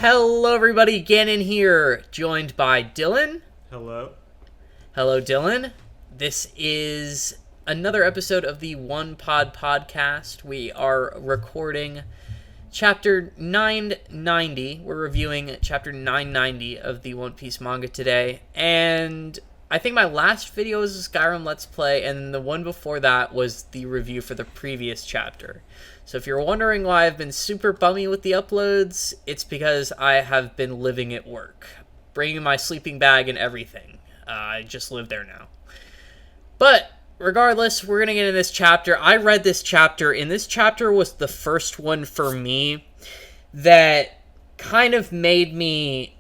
Hello everybody, Gannon here, joined by Dylan. Hello. Hello Dylan. This is another episode of the OnePod podcast. We are recording chapter 990. We're reviewing chapter 990 of the One Piece manga today. And I think my last video was a Skyrim Let's Play, and the one before that was the review for the previous chapter. So if you're wondering why I've been super bummy with the uploads, it's because I have been living at work. Bringing my sleeping bag and everything. I just live there now. But regardless, we're going to get into this chapter. I read this chapter, and this chapter was the first one for me that kind of made me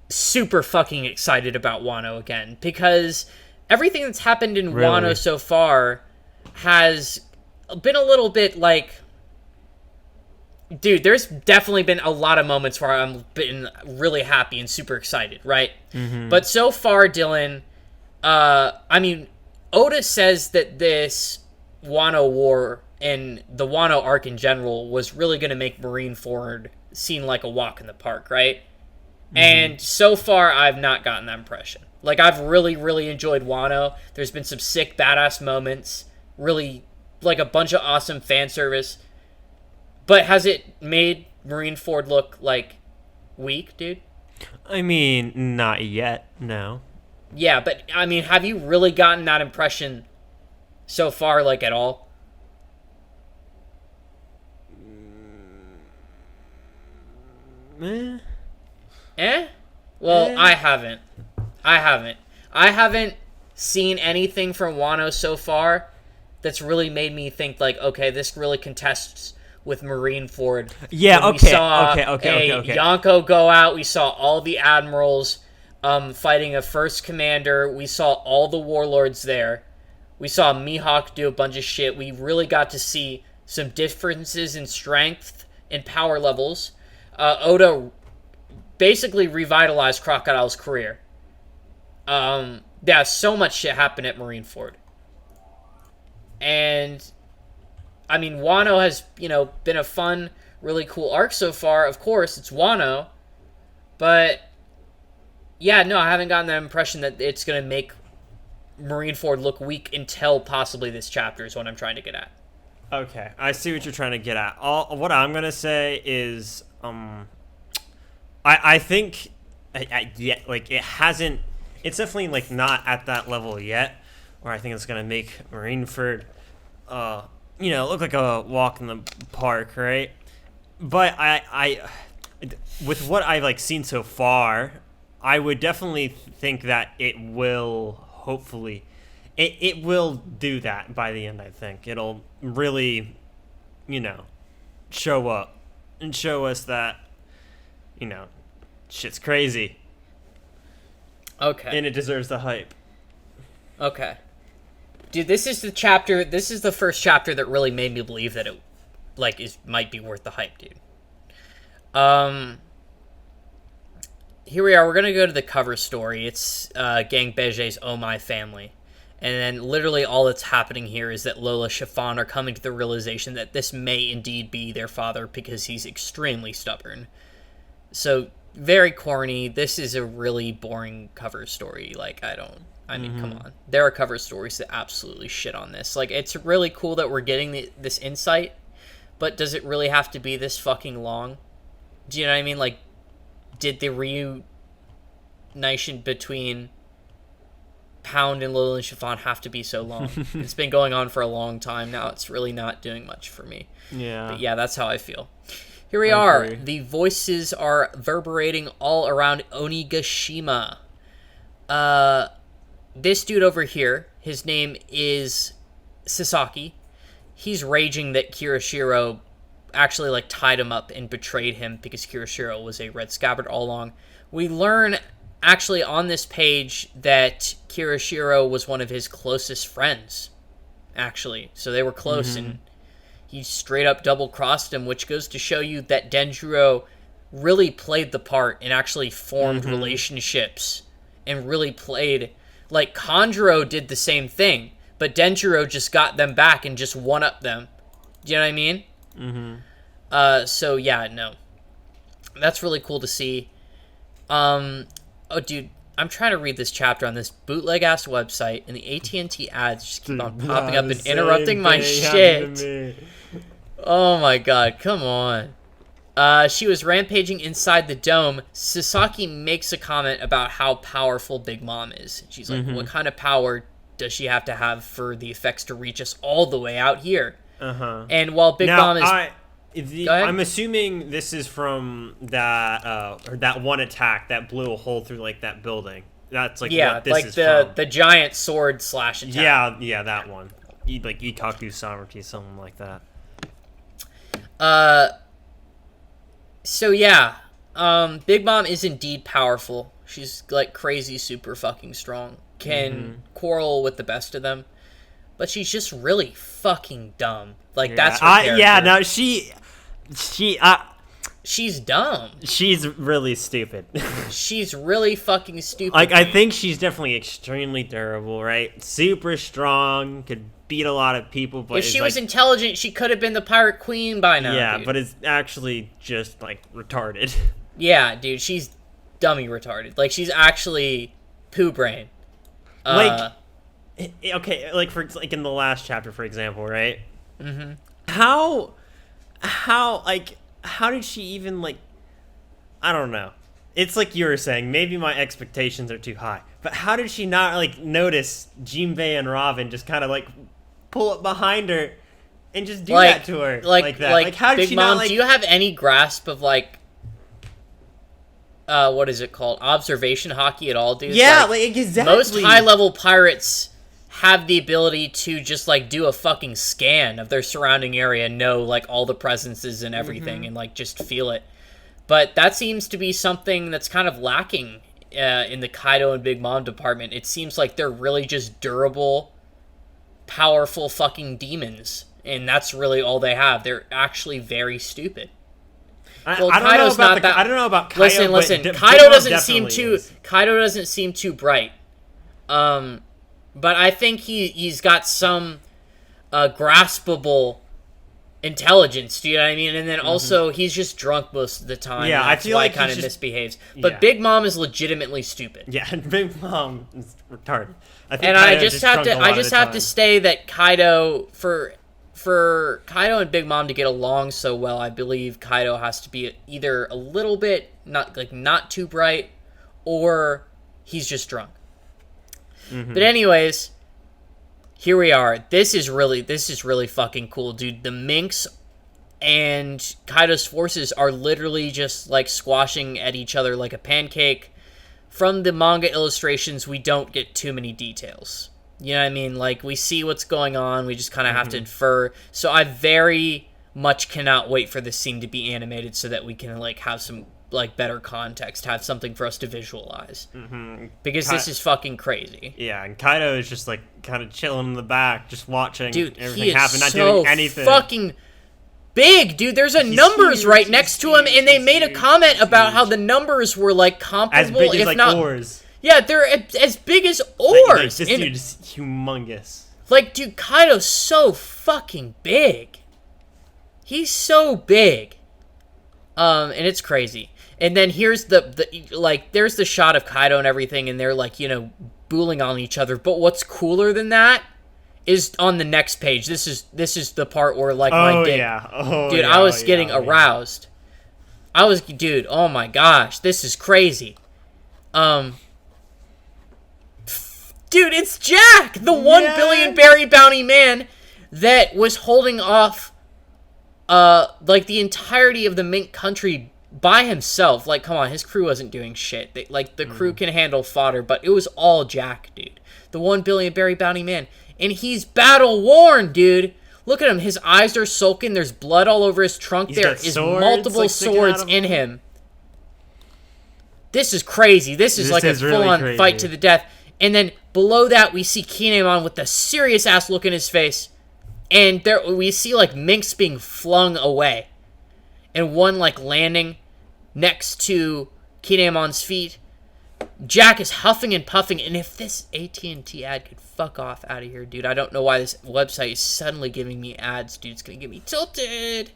super fucking excited about Wano again. Because everything that's happened in Wano so far has been a little bit like... Dude, there's definitely been a lot of moments where I've been really happy and super excited, right? Mm-hmm. But so far, Dylan, Oda says that this Wano War and the Wano arc in general was really going to make Marineford seem like a walk in the park, right? Mm-hmm. And so far, I've not gotten that impression. Like, I've really, really enjoyed Wano. There's been some sick, badass moments. Really, like, a bunch of awesome fan service. But has it made Marineford look, like, weak, dude? I mean, not yet, no. Yeah, but, I mean, have you really gotten that impression so far, like, at all? Well, I haven't. I haven't seen anything from Wano so far that's really made me think, like, okay, this really contests with Marineford. Yeah, okay. We saw Yonko go out. We saw all the admirals fighting a first commander. We saw all the warlords there. We saw Mihawk do a bunch of shit. We really got to see some differences in strength and power levels. Oda basically revitalized Crocodile's career. Yeah, so much shit happened at Marineford. And I mean, Wano has, been a fun, really cool arc so far. Of course, it's Wano. But, yeah, no, I haven't gotten that impression that it's going to make Marineford look weak until possibly this chapter is what I'm trying to get at. Okay, I see what you're trying to get at. What I'm going to say is, I think, it hasn't, it's definitely, like, not at that level yet, where I think it's going to make Marineford, look like a walk in the park, right? But I with what I've seen so far, I would definitely think that it will hopefully, it will do that by the end. I think it'll really, show up and show us that, shit's crazy. Okay. And it deserves the hype. Okay. Dude, this is the first chapter that really made me believe that it, might be worth the hype, dude. Here we are, we're gonna go to the cover story. It's, Gang Bege's Oh My Family. And then literally all that's happening here is that Lola Chiffon are coming to the realization that this may indeed be their father because he's extremely stubborn. So, very corny. This is a really boring cover story. Come on. There are cover stories that absolutely shit on this. It's really cool that we're getting this insight, but does it really have to be this fucking long? Do you know what I mean? Did the reunition between Pound and Lola and Chiffon have to be so long? It's been going on for a long time now. It's really not doing much for me. Yeah. But yeah, that's how I feel. Here we are. Agree. The voices are reverberating all around Onigashima. This dude over here, his name is Sasaki. He's raging that Kirishiro actually, tied him up and betrayed him because Kirishiro was a Red Scabbard all along. We learn, actually, on this page that Kirishiro was one of his closest friends, actually. So they were close, and he straight up double-crossed him, which goes to show you that Denjiro really played the part and actually formed relationships and really played... Kanjuro did the same thing, but Denjiro just got them back and just one-upped them. Do you know what I mean? So, yeah, no. That's really cool to see. Oh, dude, I'm trying to read this chapter on this bootleg ass website, and the AT&T ads just keep on popping up and interrupting my shit. Oh my god, come on. She was rampaging inside the dome. Sasaki makes a comment about how powerful Big Mom is. She's like, what kind of power does she have to have for the effects to reach us all the way out here? And while Big Mom is... I'm assuming this is from that one attack that blew a hole through like that building. That's like what this is from. The giant sword slash attack. Yeah, that one. Like Itaku Sovereignty, something like that. So yeah, Big Mom is indeed powerful. She's like crazy, super fucking strong. Can quarrel with the best of them, but she's just really fucking dumb. Like that's her character. No, she's dumb. She's really stupid. She's really fucking stupid. Like I think she's definitely extremely durable, right? Super strong, could beat a lot of people. But if she was intelligent, she could have been the pirate queen by now. Yeah, dude. But it's actually just like retarded. Yeah, dude, she's dummy retarded. Like she's actually poo brain. Okay, like for like in the last chapter, for example, right? How did she even like? I don't know. It's like you were saying. Maybe my expectations are too high. But how did she not like notice Jinbei and Robin just kind of like pull up behind her and just do that to her like that? Like how did Big she Mom, not? Like, do you have any grasp of like? What is it called? Observation hockey at all, dude? Yeah, like exactly. Most high-level pirates have the ability to just like do a fucking scan of their surrounding area and know like all the presences and everything and like just feel it. But that seems to be something that's kind of lacking in the Kaido and Big Mom department. It seems like they're really just durable, powerful fucking demons, and that's really all they have. They're actually very stupid. I don't know about Kaido. Listen. Kaido doesn't seem too bright. But I think he's got some graspable intelligence. Do you know what I mean? And then also he's just drunk most of the time. Yeah, I feel like he kind of misbehaves. But Big Mom is legitimately stupid. Yeah, Big Mom is retarded. I just have to say that Kaido for Kaido and Big Mom to get along so well, I believe Kaido has to be either a little bit not too bright, or he's just drunk. But anyways, here we are. This is really fucking cool, dude. The Minks and Kaido's forces are literally just like squashing at each other like a pancake. From the manga illustrations, we don't get too many details. You know what I mean? Like, we see what's going on. We just kind of have to infer. So I very much cannot wait for this scene to be animated so that we can, like, have some, like, better context, have something for us to visualize. Because this is fucking crazy. Yeah, and Kaido is just, like, kind of chilling in the back, just watching everything happen, not doing anything. Fucking big, dude. There's numbers right next to him, and they made a comment about how the numbers were, like, comparable, as big as, if like, not oars. Yeah, they're as big as oars. Like this dude is humongous. Like, dude, Kaido's so fucking big. He's so big. And it's crazy. And then here's there's the shot of Kaido and everything, and they're like, you know, booling on each other. But what's cooler than that is on the next page. This is the part where like my dick. Dude, I was getting aroused. Dude, oh my gosh, this is crazy. Dude, it's Jack, the 1 billion berry bounty man that was holding off, like, the entirety of the Mink country by himself. Like, come on, his crew wasn't doing shit. The crew can handle fodder, but it was all Jack, dude. The 1 billion berry bounty man. And he's battle-worn, dude. Look at him. His eyes are sulking. There's blood all over his trunk. There is multiple swords in him. This is crazy. This is like a full-on fight to the death. And then below that, we see Kinemon with a serious-ass look in his face. And there we see, like, Minks being flung away. And one, like, landing next to Kinemon's feet. Jack is huffing and puffing. And if this AT&T ad could fuck off out of here, dude. I don't know why this website is suddenly giving me ads, dude. It's going to get me tilted.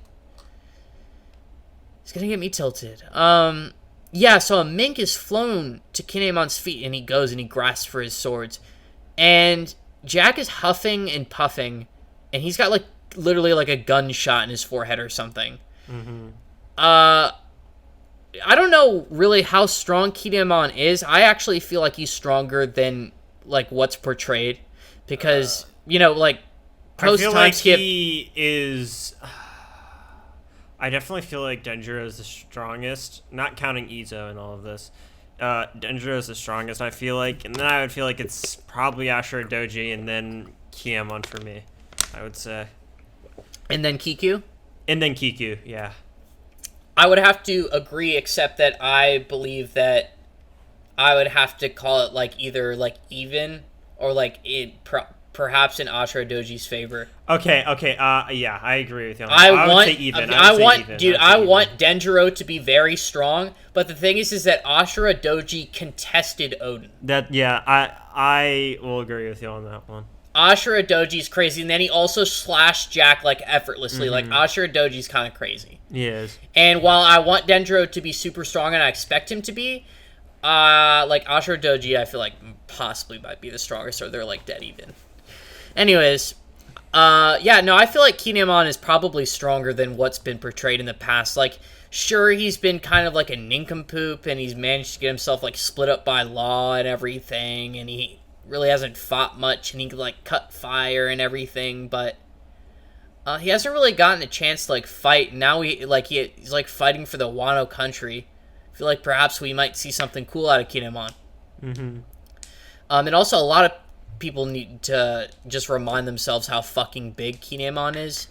It's gonna get me tilted. Yeah, so a mink is flown to Kinemon's feet, and he goes and he grasps for his swords. And Jack is huffing and puffing, and he's got, like, literally, like, a gunshot in his forehead or something. Mm-hmm. I don't know really how strong Kinemon is. I actually feel like he's stronger than, like, what's portrayed. Because, you know, like, post-time like skip... he is... I definitely feel like Denjiro is the strongest, not counting Izo and all of this. Denjiro is the strongest, I feel like. And then I would feel like it's probably Ashura Doji and then Kinemon for me, I would say. And then Kiku? And then Kiku, yeah. I would have to agree, except that I believe that I would have to call it, like, either, like, even or, like, perhaps in Ashura Doji's favor. Okay, yeah, I agree with you on that. I would want, say even. I want Denjiro to be very strong, but the thing is that Ashura Doji contested Odin. Yeah, I will agree with you on that one. Ashura Doji's crazy, and then he also slashed Jack, like, effortlessly. Like, Ashura Doji's kind of crazy. He is. And while I want Denjiro to be super strong, and I expect him to be, like, Ashura Doji, I feel like possibly might be the strongest, or they're, like, dead even. Anyways, yeah, no, I feel like Kinemon is probably stronger than what's been portrayed in the past. Like, sure, he's been kind of like a nincompoop, and he's managed to get himself, like, split up by law and everything, and he really hasn't fought much, and he can, like, cut fire and everything, but he hasn't really gotten a chance to, like, fight. Now he's like fighting for the Wano country. I feel like perhaps we might see something cool out of Kinemon. And also a lot of people need to just remind themselves how fucking big Kinemon is.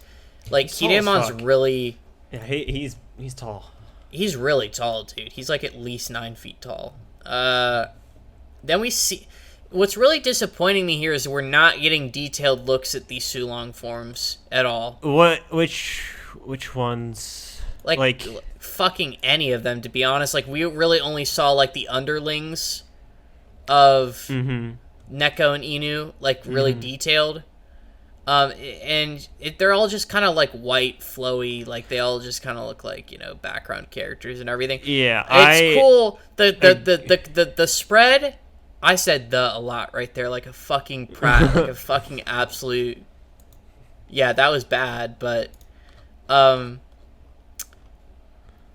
Like, Kinemon's really... Yeah, he's tall. He's really tall, dude. He's, like, at least 9 feet tall. Then we see... What's really disappointing me here is we're not getting detailed looks at these Sulong forms at all. Which ones? Like fucking any of them, to be honest. Like, we really only saw, like, the underlings of Neko and Inu, like, really detailed. And they're all just kind of, like, white, flowy. Like, they all just kind of look like, you know, background characters and everything. Yeah, it's cool. The spread... I said "the" a lot right there, like a fucking prat, like a fucking absolute... Yeah, that was bad, but...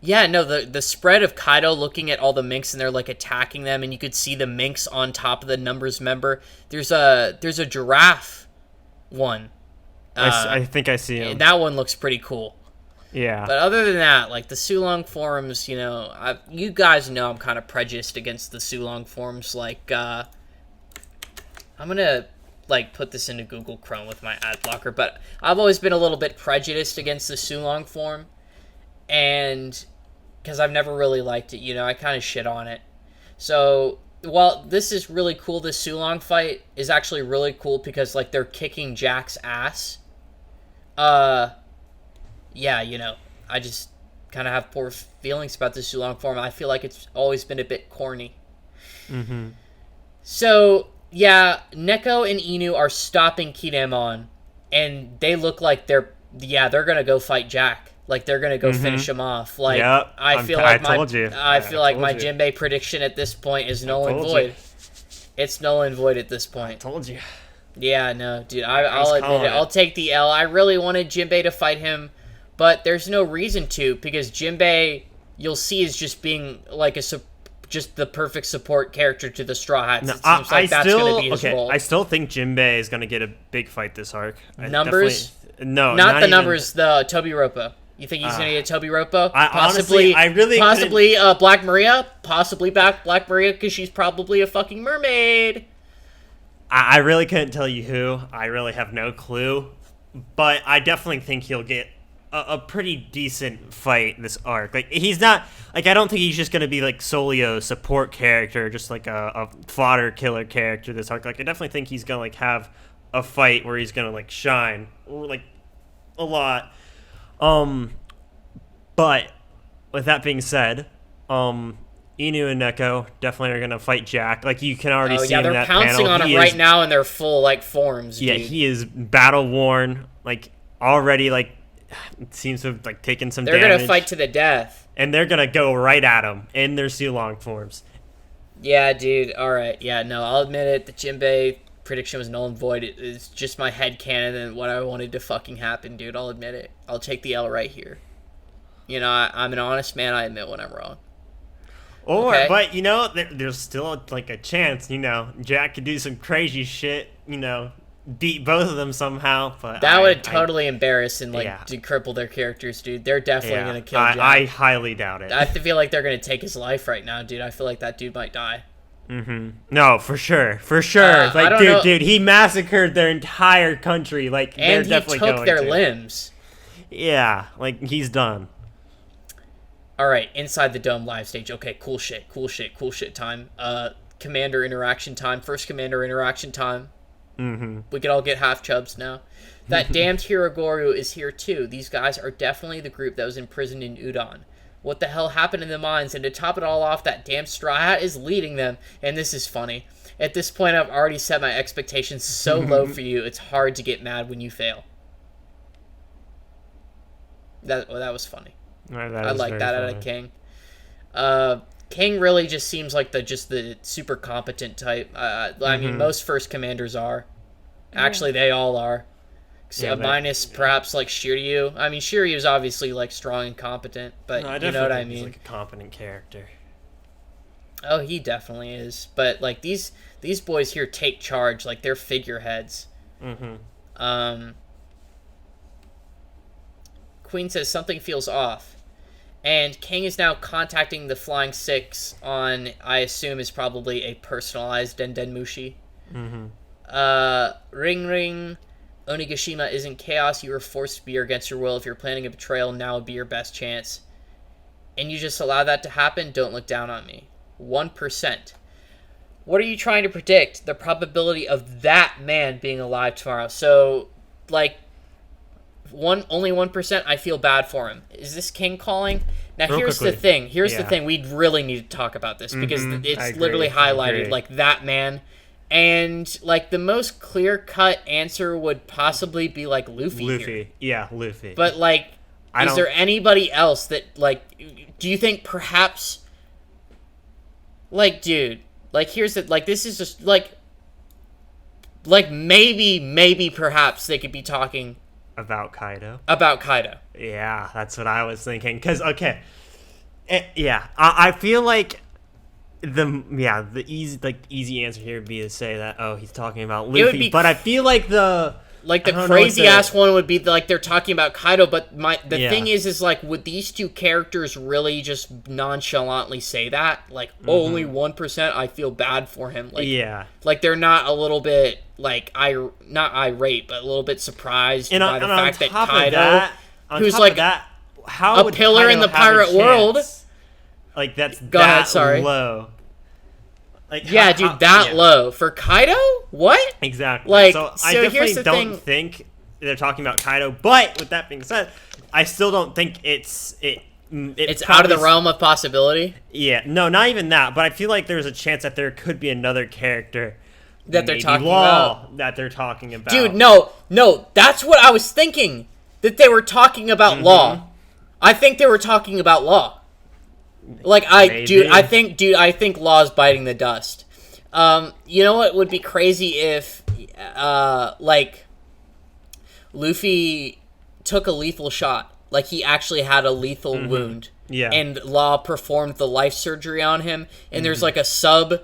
Yeah, no, the spread of Kaido looking at all the minks and they're, like, attacking them, and you could see the minks on top of the numbers member. There's a giraffe one. I think I see him. And that one looks pretty cool. Yeah. But other than that, like, the Sulong forums, you know, you guys know I'm kind of prejudiced against the Sulong forums. Like, I'm going to, like, put this into Google Chrome with my ad blocker, but I've always been a little bit prejudiced against the Sulong form, and because I've never really liked it, you know, I kind of shit on it. So, while this is really cool, this Sulong fight is actually really cool because, like, they're kicking Jack's ass. Yeah, you know, I just kind of have poor feelings about the Sulong form. I feel like it's always been a bit corny. So, yeah, Neko and Inu are stopping Kinemon, and they look like they're going to go fight Jack. Like, they're going to go finish him off. Like, yep, I feel like my you. Jinbei prediction at this point is null and void. It's null and void at this point. I told you. Yeah, no, dude, I'll admit it. I'll take the L. I really wanted Jinbei to fight him, but there's no reason to, because Jinbei, you'll see, is just being like just the perfect support character to the Straw Hats. No, it seems like that's going to be his role. I still think Jinbei is going to get a big fight this arc. Numbers? No, not the numbers. The Tobi Roppo. You think he's going to get Tobi Roppo? Honestly, possibly Black Maria. Possibly Black Maria, because she's probably a fucking mermaid. I really couldn't tell you who. I really have no clue. But I definitely think he'll get a pretty decent fight this arc. Like, he's not, like, I don't think he's just going to be, like, solely a support character, just, like, a fodder killer character this arc. Like, I definitely think he's going to, like, have a fight where he's going to, like, shine, like, a lot. But, with that being said, Inu and Neko definitely are going to fight Jack. Like, you can already see him in that panel. They're pouncing on him right now in their full, like, forms, Yeah, dude. he is battle-worn, like, already, like, it seems to have, like, taken some damage. They're going to fight to the death. and they're gonna go right at him in their Sulong forms. Yeah, dude. All right. Yeah, no, I'll admit it. The Jinbei prediction was null and void. It's just my headcanon and what I wanted to fucking happen, dude. I'll admit it. I'll take the L right here. You know, I'm an honest man. I admit when I'm wrong. Or, Okay? but, you know, there's still, like, a chance, you know, Jack could do some crazy shit, you know, beat both of them somehow, but That would totally embarrass and, like, yeah. cripple their characters, dude. They're definitely going to kill Jack. I highly doubt it. I feel like they're going to take his life right now, dude. I feel like that dude might die. Mm-hmm. No, for sure. For sure. Like, dude, he massacred their entire country. Like, and they're definitely he took going their to. limbs. Yeah, like, he's done. All right, inside the dome live stage. Okay, cool shit time. Commander interaction time. First commander interaction time. Mm-hmm. We could all get half chubs now. That damned Hirogoro is here too. These guys are definitely the group that was imprisoned in Udon. What the hell happened in the mines? And to top it all off, that damn Straw Hat is leading them. And this is funny. At this point, I've already set my expectations so low for you, it's hard to get mad when you fail. That was funny. I like that out of King. King really just seems like the super competent type. I mean, most first commanders are. Actually, they all are. Minus perhaps like Shiryu. I mean, Shiryu's obviously like strong and competent, but you know what I mean. He's like a competent character. Oh, he definitely is. But like these boys here take charge, like they're figureheads. Queen says something feels off. And King is now contacting the Flying Six on, I assume, is probably a personalized Den Mushi. Ring Ring, Onigashima isn't chaos. You were forced to be here against your will. If you're planning a betrayal, now would be your best chance. And you just allow that to happen? Don't look down on me. 1%. What are you trying to predict? The probability of that man being alive tomorrow. So, like, only 1%, I feel bad for him. Is this King calling? Now, here's the thing. Here's the thing. We really need to talk about this because it's literally highlighted, like, that man. And, like, the most clear-cut answer would possibly be, like, Luffy here. Yeah, Luffy. But, like, is there anybody else that, like, do you think perhaps, like, dude, like, here's the, like, this is just, like, maybe, perhaps they could be talking about Kaido. About Kaido. Yeah, that's what I was thinking. Because, okay, I feel like the easy answer here would be to say that, oh, he's talking about Luffy. But I feel like the crazy ass one would be like they're talking about Kaido. But the thing is like, would these two characters really just nonchalantly say that? Like, only 1%. I feel bad for him. Like, like they're not a little bit like not irate, but a little bit surprised by the fact that Kaido, who's like a pillar in the pirate world, like that's low. Like, yeah, dude, low for Kaido? What? Exactly. Like, so I definitely don't think they're talking about Kaido. But with that being said, I still don't think it's out of the realm of possibility. Yeah, no, not even that. But I feel like there's a chance that there could be another character that they're talking about. That they're talking about. Dude, no, that's what I was thinking. That they were talking about Law. I think they were talking about Law. Like, I think Law's biting the dust. You know what would be crazy if, like, Luffy took a lethal shot. Like, he actually had a lethal wound. Yeah. And Law performed the life surgery on him. And there's, like, a sub, at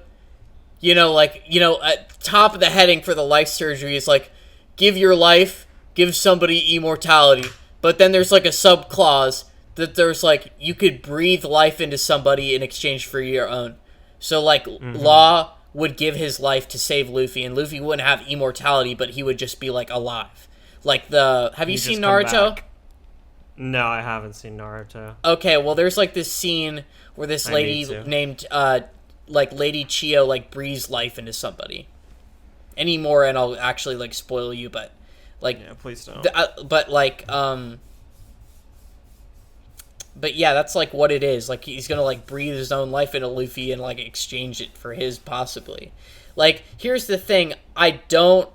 top of the heading for the life surgery is, like, give your life, give somebody immortality. But then there's, like, a sub clause that there's, like, you could breathe life into somebody in exchange for your own. So, like, Law would give his life to save Luffy, and Luffy wouldn't have immortality, but he would just be, like, alive. Like, have you seen Naruto? No, I haven't seen Naruto. Okay, well, there's, like, this scene where this lady named, Lady Chio, like, breathes life into somebody. Any more, and I'll actually, like, spoil you, but, like... Yeah, please don't. But yeah, that's, like, what it is. Like, he's gonna, like, breathe his own life into Luffy and, like, exchange it for his, possibly. Like, here's the thing. I don't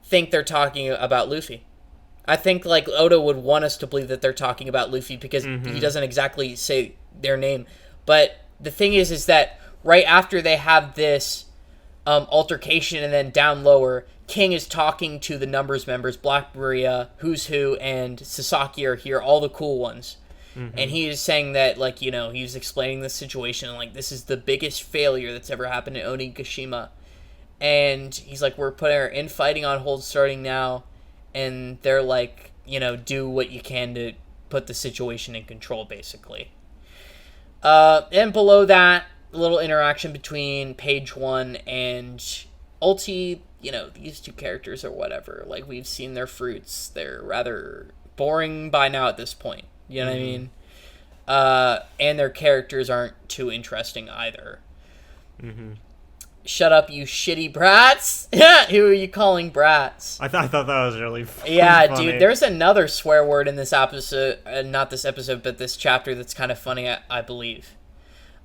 think they're talking about Luffy. I think, like, Oda would want us to believe that they're talking about Luffy because he doesn't exactly say their name. But the thing is that right after they have this altercation and then down lower, King is talking to the Numbers members, Black Maria, Who's Who, and Sasaki are here, all the cool ones. And he is saying that, like, you know, he's explaining the situation, like, this is the biggest failure that's ever happened in Onigashima. And he's like, we're putting our infighting on hold starting now. And they're like, you know, do what you can to put the situation in control, basically. And below that, a little interaction between Page 1 and Ulti. You know, these two characters or whatever. Like, we've seen their fruits. They're rather boring by now at this point. You know what I mean? And their characters aren't too interesting either. Shut up, you shitty brats! Who are you calling brats? I thought that was really funny. Yeah, dude, there's another swear word in this episode, not this episode, but this chapter that's kind of funny, I believe.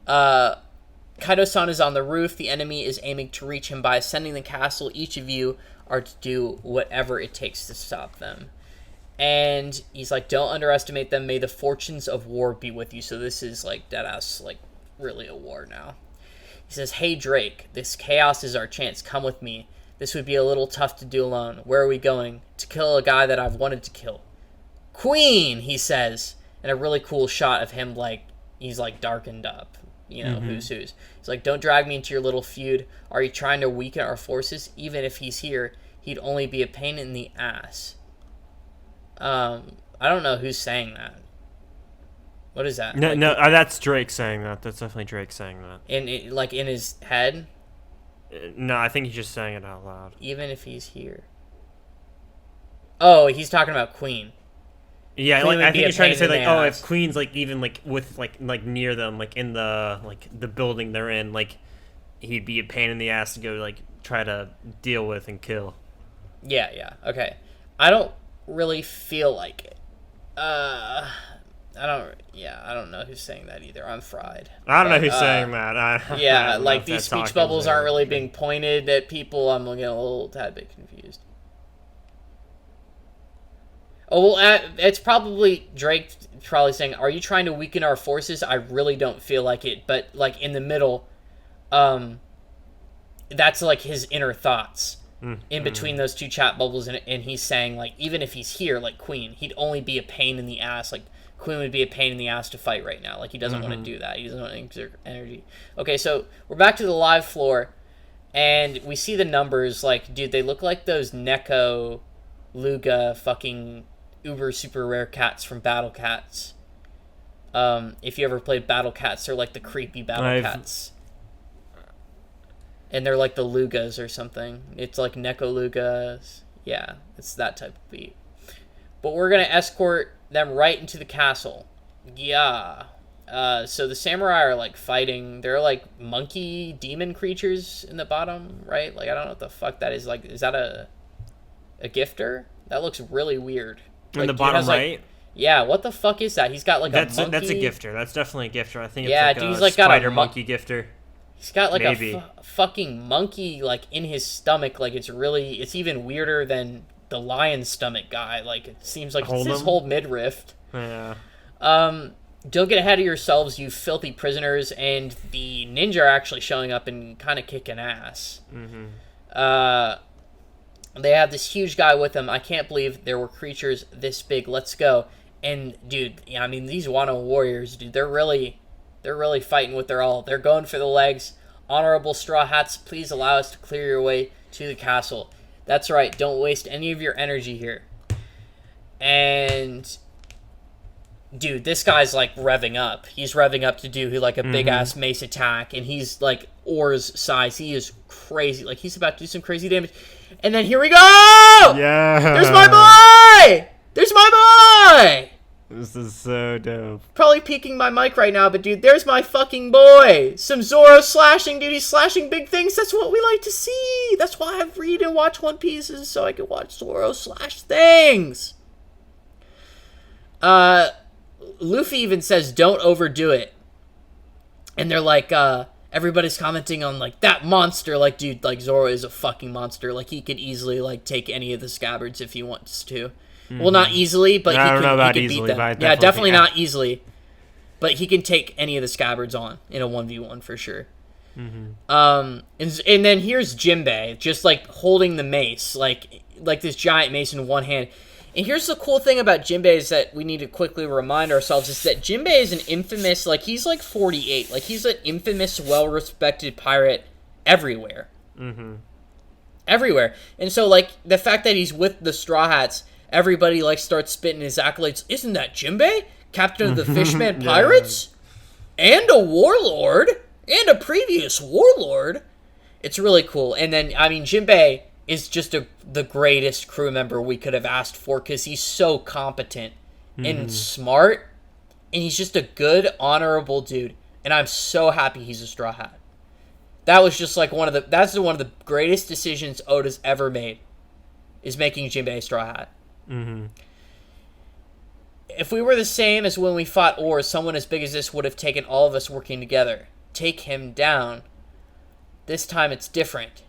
Kaido-san is on the roof. The enemy is aiming to reach him by ascending the castle. Each of you are to do whatever it takes to stop them. And he's like, don't underestimate them. May the fortunes of war be with you. So this is, like, deadass, like, really a war now. He says, hey, Drake, this chaos is our chance. Come with me. This would be a little tough to do alone. Where are we going? To kill a guy that I've wanted to kill. Queen, he says. And a really cool shot of him, like, he's, like, darkened up. You know, who's. He's like, don't drag me into your little feud. Are you trying to weaken our forces? Even if he's here, he'd only be a pain in the ass. I don't know who's saying that. What is that? No, that's Drake saying that. That's definitely Drake saying that. In his head? No, I think he's just saying it out loud. Even if he's here. Oh, he's talking about Queen. Yeah, like, I think he's trying to say, like, oh, ass. if Queen's, like, even, like, with, like, near them, like, in the, like, the building they're in, like, he'd be a pain in the ass to go, like, try to deal with and kill. Yeah, okay. I don't really feel like it. I don't know who's saying that either. I'm fried. I don't know who's saying that. Yeah, like, these speech bubbles aren't really being pointed at people. I'm getting a little tad bit confused. Oh, well, it's probably Drake probably saying, are you trying to weaken our forces? I really don't feel like it. But, like, in the middle, that's, like, his inner thoughts. In between those two chat bubbles, and he's saying, like, even if he's here, like Queen, he'd only be a pain in the ass. Like, Queen would be a pain in the ass to fight right now. Like, he doesn't want to do that. He doesn't want to exert energy. Okay, so we're back to the live floor, and we see the numbers. Like, dude, they look like those Neko Luga fucking uber super rare cats from Battle Cats. If you ever played Battle Cats, they're like the creepy Battle Cats. And they're like the Lugas or something. It's like Neko Lugas. Yeah, it's that type of beat. But we're going to escort them right into the castle. Yeah. So the samurai are, like, fighting. They're, like, monkey demon creatures in the bottom, right? Like, I don't know what the fuck that is. Like, is that a gifter? That looks really weird. In like, the bottom right? Like, yeah, what the fuck is that? He's got, like, a monkey. That's a gifter. That's definitely a gifter. I think it's like dude, he's, like, got spider monkey gifter. He's got, like, Maybe. a fucking monkey, like, in his stomach. Like, it's even weirder than the lion stomach guy. Like, it seems like it's his whole midriff. Yeah. Don't get ahead of yourselves, you filthy prisoners. And the ninja are actually showing up and kind of kicking ass. They have this huge guy with them. I can't believe there were creatures this big. Let's go. And, dude, I mean, these Wano warriors, dude, they're really fighting with their all. They're going for the legs. Honorable Straw Hats, please allow us to clear your way to the castle. That's right. Don't waste any of your energy here. And, dude, this guy's, like, revving up. He's revving up to do, like, a big-ass mace attack. And he's, like, Or's size. He is crazy. Like, he's about to do some crazy damage. And then here we go! Yeah! There's my boy! There's my boy! This is so dope. Probably peeking my mic right now, but dude, there's my fucking boy. Some Zoro slashing, dude. He's slashing big things. That's what we like to see. That's why I read and watch One Piece, is so I can watch Zoro slash things. Luffy even says, don't overdo it. And they're like, everybody's commenting on, like, that monster. Like, dude, like, Zoro is a fucking monster. Like, he could easily, like, take any of the scabbards if he wants to. Well, not easily, but I don't know about he can easily, beat them. but Yeah, definitely think- not easily. But he can take any of the scabbards on in a 1v1 for sure. And then here's Jinbei, just like holding the mace, like this giant mace in one hand. And here's the cool thing about Jinbei is that we need to quickly remind ourselves is that Jinbei is an infamous, like he's like 48, like he's an infamous, well-respected pirate everywhere. Everywhere. And so like the fact that he's with the Straw Hats, everybody like starts spitting his accolades. Isn't that Jinbei, captain of the Fishman Pirates, and a warlord, and a previous warlord? It's really cool. And then I mean Jinbei is just the greatest crew member we could have asked for because he's so competent and smart, and he's just a good, honorable dude. And I'm so happy he's a Straw Hat. That was just like one of the greatest decisions Oda's ever made, is making Jinbei a Straw Hat. If we were the same as when we fought Oars, someone as big as this would have taken all of us working together. Take him down. This time it's different.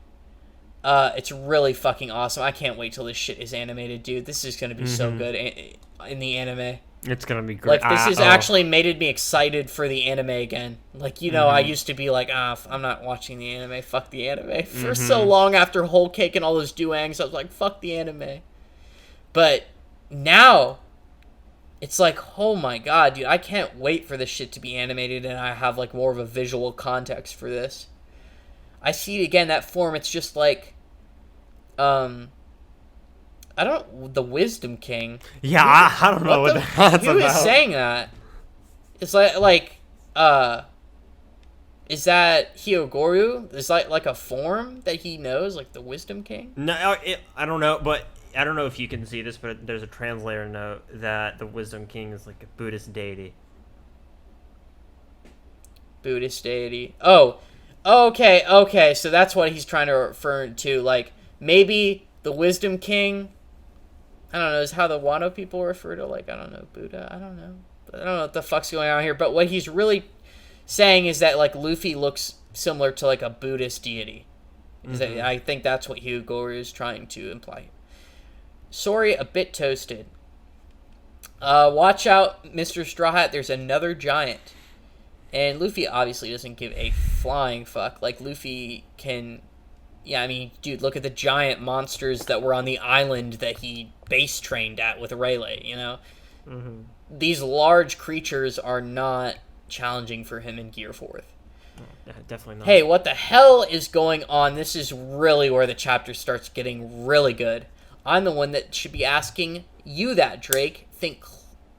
It's really fucking awesome. I can't wait till this shit is animated, dude. This is going to be so good in the anime. It's going to be great. Like, this has actually made me excited for the anime again. Like, you know, I used to be like, I'm not watching the anime. Fuck the anime. For so long after Whole Cake and all those duangs, I was like, fuck the anime. But now, it's like, oh my god, dude, I can't wait for this shit to be animated and I have, like, more of a visual context for this. I see it again, that form, it's just like, the Wisdom King. Yeah, I don't know what that's about. Who is saying that? It's like, is that Hyogoro? Is that like a form that he knows, like the Wisdom King? No, I don't know, but I don't know if you can see this, but there's a translator note that the Wisdom King is like a Buddhist deity. Buddhist deity. Oh, okay, so that's what he's trying to refer to, like, maybe the Wisdom King, I don't know, is how the Wano people refer to, like, I don't know, Buddha, I don't know what the fuck's going on here, but what he's really saying is that, like, Luffy looks similar to, like, a Buddhist deity. I think that's what Hyogoro is trying to imply. Sorry, a bit toasted. Watch out, Mr. Straw Hat, there's another giant. And Luffy obviously doesn't give a flying fuck. Like, Luffy can... Yeah, I mean, dude, look at the giant monsters that were on the island that he base trained at with Rayleigh, you know? These large creatures are not challenging for him in Gear 4th. Definitely not. Hey, what the hell is going on? This is really where the chapter starts getting really good. I'm the one that should be asking you that, Drake. Think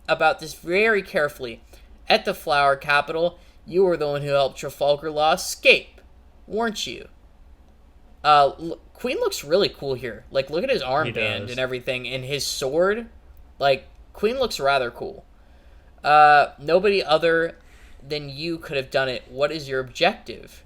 about this very carefully. At the Flower Capital, you were the one who helped Trafalgar Law escape, weren't you? Queen looks really cool here. Like, look at his armband and everything, and his sword. Like, Queen looks rather cool. Nobody other than you could have done it. What is your objective?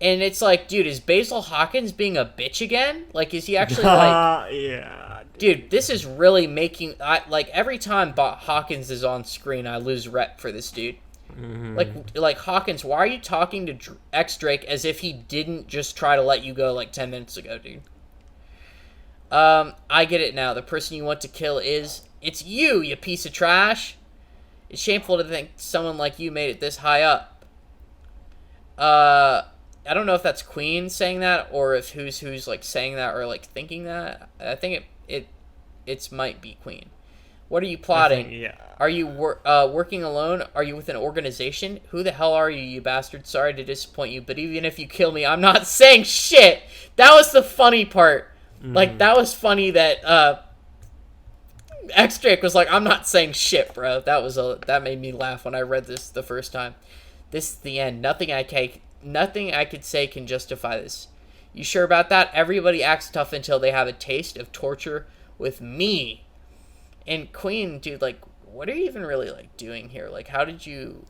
And it's like, dude, is Basil Hawkins being a bitch again? Like, is he actually, like... yeah. Dude, this is really making... like, every time Hawkins is on screen, I lose rep for this dude. Like, Hawkins, why are you talking to X-Drake as if he didn't just try to let you go, like, 10 minutes ago, dude? I get it now. The person you want to kill is... It's you piece of trash! It's shameful to think someone like you made it this high up. I don't know if that's Queen saying that, or if who's like saying that or like thinking that. I think it might be Queen. What are you plotting? Are you working alone? Are you with an organization? Who the hell are you, you bastard? Sorry to disappoint you, but even if you kill me, I'm not saying shit. That was the funny part. Like, that was funny that X-Drake was like, I'm not saying shit, bro. That made me laugh when I read this the first time. This is the end. Nothing I could say can justify this. You sure about that? Everybody acts tough until they have a taste of torture with me. And Queen, dude, like, what are you even really, like, doing here? Like, how did you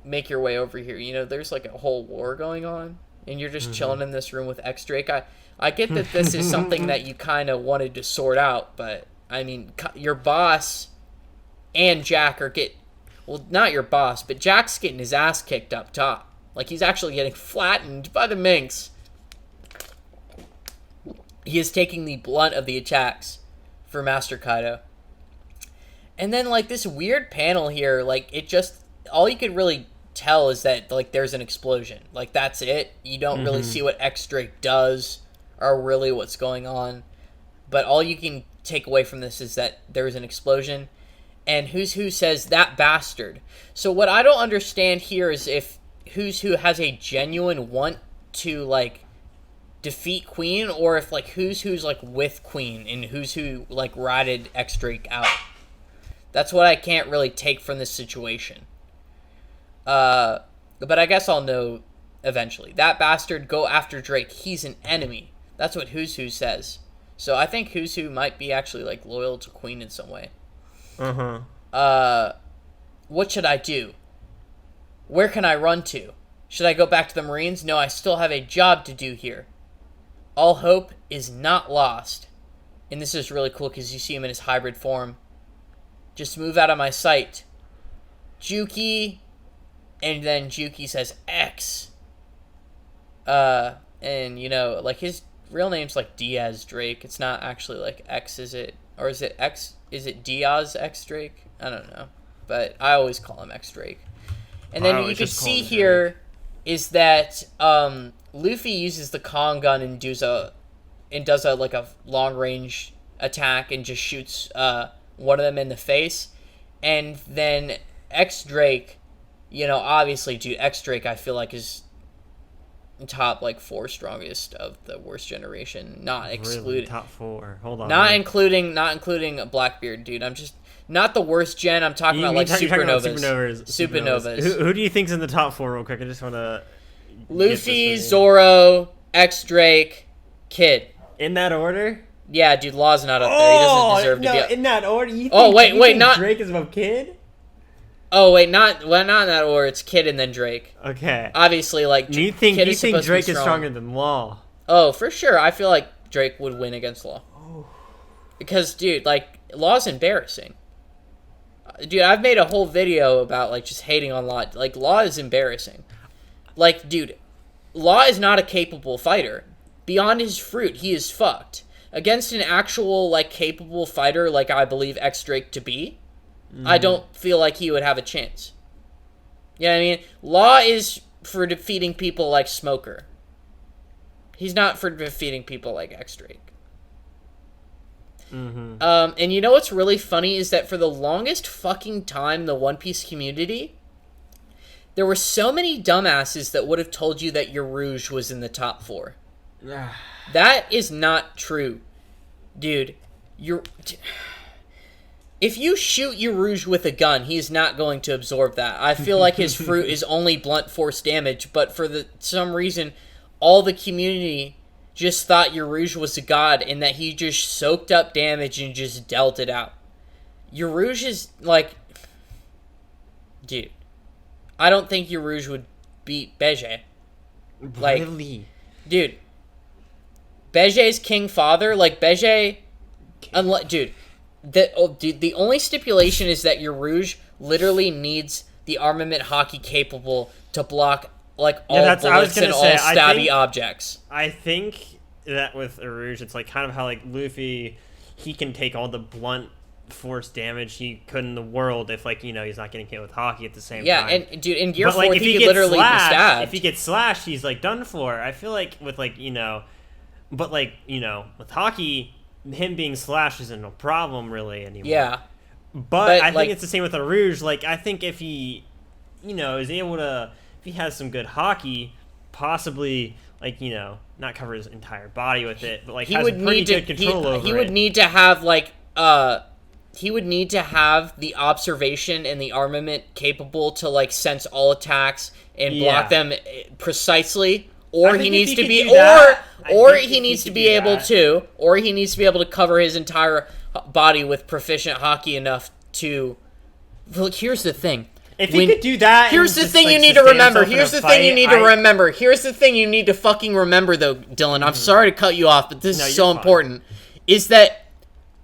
make your way over here? You know, there's, like, a whole war going on, and you're just chilling in this room with X-Drake. I get that this is something that you kind of wanted to sort out, but, I mean, your boss and Jack are well, not your boss, but Jack's getting his ass kicked up top. Like, he's actually getting flattened by the minx. He is taking the blunt of the attacks. for Master Kaido. And then, like, this weird panel here, like, it just, all you could really tell is that, like, there's an explosion. Like, that's it. You don't really see what X Drake does or really what's going on. But all you can take away from this is that there's an explosion. And Who's Who says, that bastard. So what I don't understand here is if Who's Who has a genuine want to, like, defeat Queen, or if, like, Who's like, with Queen, and Who's Who, like, ratted X Drake out. That's what I can't really take from this situation. But I guess I'll know eventually. That bastard, go after Drake. He's an enemy. That's what Who's Who says. So I think Who's Who might be actually, like, loyal to Queen in some way. What should I do? Where can I run to? Should I go back to the Marines? No, I still have a job to do here. All hope is not lost. And this is really cool because you see him in his hybrid form. Just move out of my sight. Juki. And then Juki says X. And, you know, like, his real name's, like, Diaz Drake. It's not actually, like, X, is it? Or is it X? Is it Diaz X Drake? I don't know. But I always call him X Drake. And then you can see here is that Luffy uses the Kong gun and does a like a long range attack and just shoots one of them in the face. And then X Drake, you know, obviously, dude, X Drake I feel like is top, like, 4 strongest of the worst generation, not excluding really? Top 4. Hold on. Not including Blackbeard, dude. I'm just not the worst gen. I'm talking about, like, supernovas. Supernovas. Who do you think's in the top 4 real quick? I just want to Luffy, Zoro, X Drake, Kid. In that order? Yeah, dude, Law's not up there. He doesn't deserve to be in that order. You think, not Drake is above Kid? Oh wait, not in that order. It's Kid and then Drake. Okay. Obviously, like, you think Drake is stronger than Law? Oh, for sure. I feel like Drake would win against Law. Oh. Because, dude, like, Law's embarrassing. Dude, I've made a whole video about, like, just hating on Law. Like, Law is embarrassing. Like, dude, Law is not a capable fighter. Beyond his fruit, he is fucked. Against an actual, like, capable fighter, like I believe X Drake to be, I don't feel like he would have a chance. You know what I mean? Law is for defeating people like Smoker. He's not for defeating people like X Drake. And you know what's really funny is that for the longest fucking time, the One Piece community, there were so many dumbasses that would have told you that your Rouge was in the top 4. That is not true, dude. If you shoot your Rouge with a gun, he is not going to absorb that. I feel like his fruit is only blunt force damage, but for some reason, all the community just thought your Rouge was a god and that he just soaked up damage and just dealt it out. Your Rouge is, like... Dude, I don't think your Rouge would beat Beje. Like, really? Dude, Beje's King Father, like, Beje... Dude... The only stipulation is that your Rouge literally needs the armament hockey capable to block, like, all bullets and all stabby objects. I think that with a Rouge, it's like kind of how, like, Luffy, he can take all the blunt force damage he could in the world if, like, you know, he's not getting hit with hockey at the same time. Yeah, and dude, in Gear 4, like, he could literally be stabbed. If he gets slashed, he's, like, done for. I feel like with, like, you know, but, like, you know, with hockey, him being slashed isn't no problem really anymore. Yeah. But I think it's the same with the Rouge. Like, I think if he, you know, is able to, if he has some good hockey, possibly, like, you know, not cover his entire body with it, but, like, he has pretty good control over it. He would need to have, like, he would need to have the observation and the armament capable to, like, sense all attacks and block them precisely. Or he needs to be, or he needs to be able to cover his entire body with proficient hockey enough to. Look, here's the thing. If he could do that, here's the thing you need to remember. Here's the thing you need to remember. Here's the thing you need to fucking remember, though, Dylan. I'm sorry to cut you off, but this is so important. Is that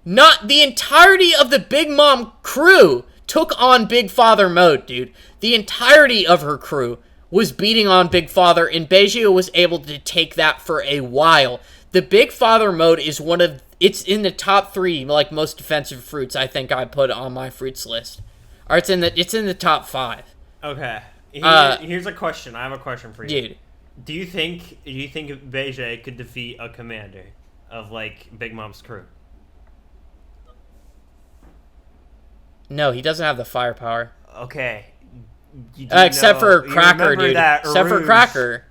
not the entirety of the Big Mom crew took on Big Father mode, dude? The entirety of her crew was beating on Big Father, and Beijing was able to take that for a while. The Big Father mode is one of It's in the top 3 like most defensive fruits. I think I put on my fruits list, or it's in the top 5. Okay. Here's a question. I have a question for you, dude. Do you think BOYYYY could defeat a commander of like Big Mom's crew? No, he doesn't have the firepower. Okay. Except for Cracker, dude. Except for Cracker.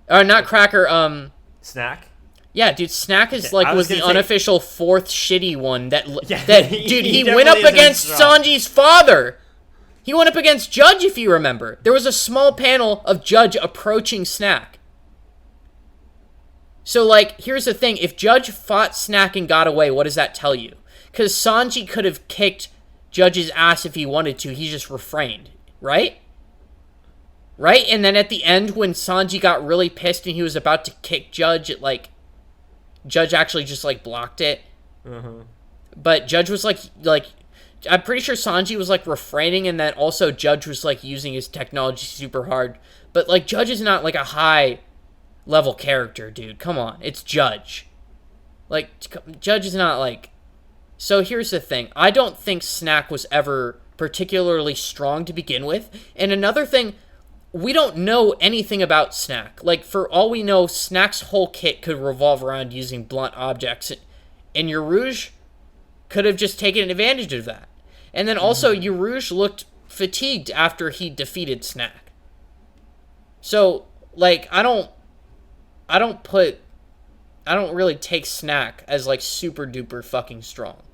Not Cracker. Snack. Yeah, dude. Snack is Okay, was the unofficial 4th shitty one that Yeah, dude. He went up against Sanji's father. He went up against Judge, if you remember. There was a small panel of Judge approaching Snack. So, like, here's the thing. If Judge fought Snack and got away, what does that tell you? Because Sanji could have kicked Judge's ass if he wanted to. He just refrained, right? Right? And then at the end, when Sanji got really pissed and he was about to kick Judge, Judge actually just, like, blocked it. Uh-huh. But Judge was, like... I'm pretty sure Sanji was, like, refraining, and then also Judge was, like, using his technology super hard. But, like, Judge is not, like, a high-level character, dude. Come on. It's Judge. Like, Judge is not, like... So here's the thing. I don't think Snack was ever particularly strong to begin with. And another thing, we don't know anything about Snack. Like, for all we know, Snack's whole kit could revolve around using blunt objects. And Yarouge could have just taken advantage of that. And then also, Yarouge looked fatigued after he defeated Snack. So, like, I don't really take Snack as, like, super duper fucking strong.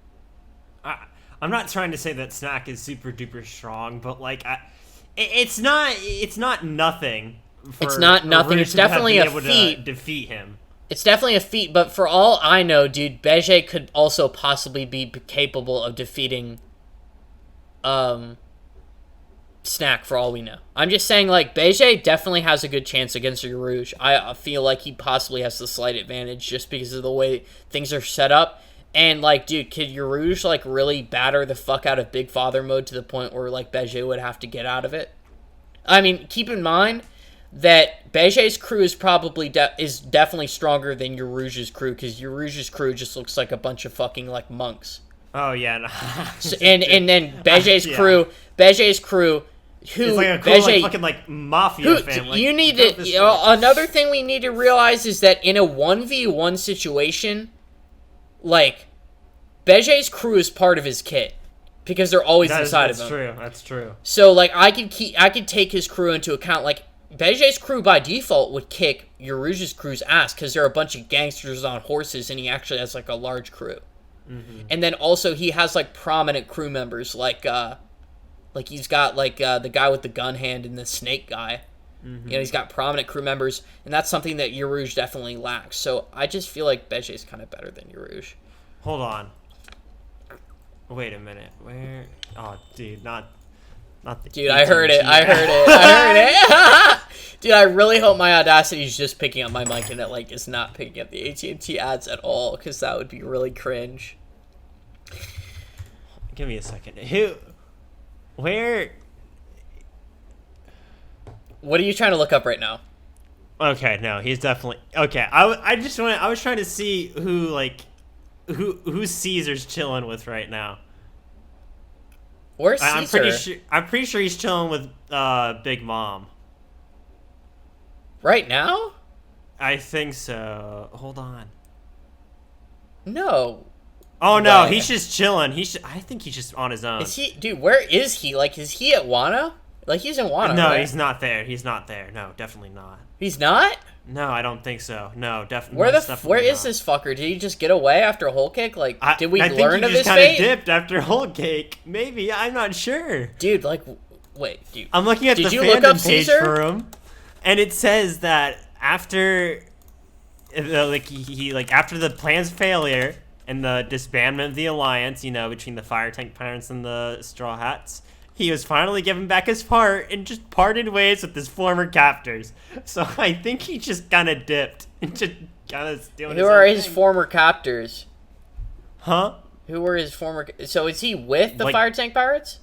I'm not trying to say that Snack is super duper strong, but like, it's not nothing. It's not nothing. It's definitely a feat. To defeat him. It's definitely a feat, but for all I know, dude, BOYYYY could also possibly be capable of defeating Snack, for all we know. I'm just saying, like, BOYYYY definitely has a good chance against Yarouge. I feel like he possibly has the slight advantage just because of the way things are set up. And, like, dude, could Yarouge, like, really batter the fuck out of Big Father mode to the point where, like, BOYYYY would have to get out of it? I mean, keep in mind that BOYYY's crew is probably definitely stronger than Yarouge's crew, because Yarouge's crew just looks like a bunch of fucking, like, monks. Oh, yeah. No. So, and then BOYYY's crew, who... It's like a cool, like, fucking, like, mafia family. You need to... another thing we need to realize is that in a 1v1 situation, like, BOYYY's crew is part of his kit. Because they're always inside of him. That's true. So, like, I could take his crew into account. Like, BOYYY's crew by default would kick Yarouge's crew's ass because they're a bunch of gangsters on horses, and he actually has, like, a large crew. Mm-hmm. And then also he has, like, prominent crew members, like he's got, like, the guy with the gun hand and the snake guy. Mm-hmm. You know, he's got prominent crew members, and that's something that Yarouge definitely lacks. So I just feel like BOYYY's kind of better than Yarouge. Hold on. Wait a minute. Where? Oh, dude, not the... Dude, I heard it. Dude, I really hope my Audacity is just picking up my mic and it, like, is not picking up the AT&T ads at all, because that would be really cringe. Give me a second. Where? What are you trying to look up right now? Okay, no, he's definitely... Okay, I was trying to see who, like... Who Caesar's chilling with right now? Where's Caesar? I'm pretty sure he's chilling with Big Mom. Right now? I think so. Hold on. No. Oh no, he's just chilling. I think he's just on his own. Is he, dude? Where is he? Like, is he at Wano? Like, he's in Wano. No, right? He's not there. He's not there. No, definitely not. He's not? No, I don't think so. No, definitely. Where is this fucker? Did he just get away after Whole Cake? Like, did we learn of his fate? I think he just kind of dipped after Whole Cake. Maybe, I'm not sure. Dude, like, wait, dude. I'm looking at the fandom page for him, and it says that after, after the plan's failure and the disbandment of the alliance, you know, between the Fire Tank Pirates and the Straw Hats, he was finally given back his part and just parted ways with his former captors. So I think he just kind of dipped and just kind of doing his own thing. Who are his former captors? Huh? Who were his former... So is he with the Fire Tank Pirates?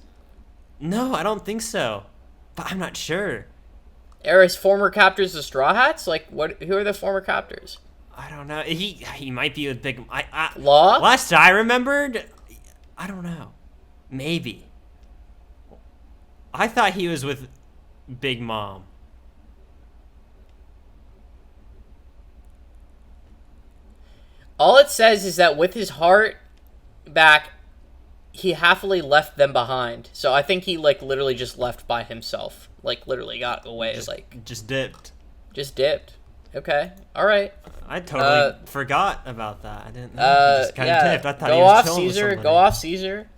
No, I don't think so. But I'm not sure. Are his former captors the Straw Hats? Like, what? Who are the former captors? I don't know. He might be with Big. Law? Last I remembered, I don't know. Maybe. I thought he was with Big Mom. All it says is that with his heart back, he happily left them behind. So I think he, like, literally just left by himself. Like, literally got away. Just dipped. Just dipped. Okay. All right. I totally forgot about that. I didn't know. He just kind of dipped. I thought go he was off chilling with Caesar. somebody. Go off Caesar.